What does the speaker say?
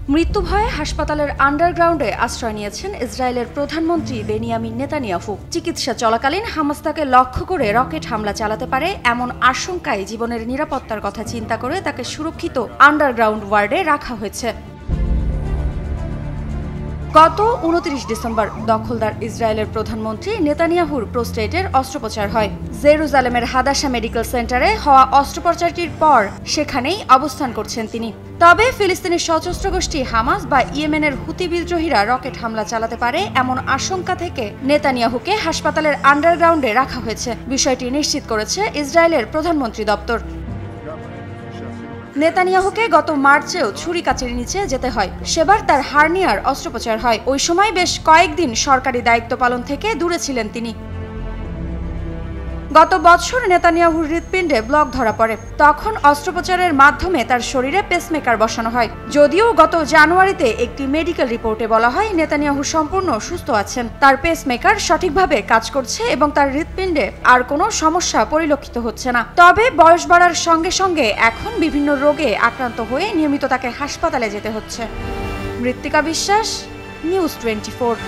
মৃত্যু ভয়ে হাসপাতালের আন্ডারগ্রাউন্ডে আশ্রয় নিয়েছেন ইসরায়েলের প্রধানমন্ত্রী বেনিয়ামিন নেতানিয়াহু। চিকিৎসা চলাকালীন হামাস তাকে লক্ষ্য করে রকেট হামলা চালাতে পারে এমন আশঙ্কায় জীবনের নিরাপত্তার কথা চিন্তা করে তাকে সুরক্ষিত আন্ডারগ্রাউন্ড ওয়ার্ডে রাখা হয়েছে। গত 29 ডিসেম্বর দখলদার ইসরায়েলের প্রধানমন্ত্রী নেতানিয়াহুর প্রোস্টেটের অস্ত্রোপচার হয়। জেরুজালেমের হাদাসা মেডিকেল সেন্টারে হওয়া অস্ত্রোপচারটির পর সেখানেই অবস্থান করছেন তিনি। তবে ফিলিস্তিনি সশস্ত্র গোষ্ঠী হামাস বা ইয়েমেনের হুতি বিদ্রোহীরা রকেট হামলা চালাতে পারে এমন আশঙ্কা থেকে নেতানিয়াহুকে হাসপাতালের আন্ডারগ্রাউন্ডে রাখা হয়েছে। বিষয়টি নিশ্চিত করেছে ইসরায়েলের প্রধানমন্ত্রী দপ্তর। নেতানিয়াহুকে গত মার্চেও ছুরি-কাঁচির নিচে যেতে হয়। সেবার তার হার্নিয়ার অস্ত্রোপচার হয়। ওই সময় বেশ কয়েকদিন সরকারি দায়িত্ব পালন থেকে দূরে ছিলেন তিনি। গত বছর নেতানিয়াহুর হৃৎপিণ্ডে ব্লক ধরা পড়ে। তখন অস্ত্রোপচারের মাধ্যমে তার শরীরে পেসমেকার বসানো হয়। যদিও গত জানুয়ারিতে একটি মেডিকেল রিপোর্টে বলা হয় নেতানিয়াহু সম্পূর্ণ সুস্থ আছেন, তার পেসমেকার সঠিকভাবে কাজ করছে এবং তার হৃৎপিণ্ডে আর কোনো সমস্যা পরিলক্ষিত হচ্ছে না। তবে বয়স বাড়ার সঙ্গে সঙ্গে এখন বিভিন্ন রোগে আক্রান্ত হয়ে নিয়মিত তাকে হাসপাতালে যেতে হচ্ছে। মৃত্তিকা বিশ্বাস, নিউজ 24।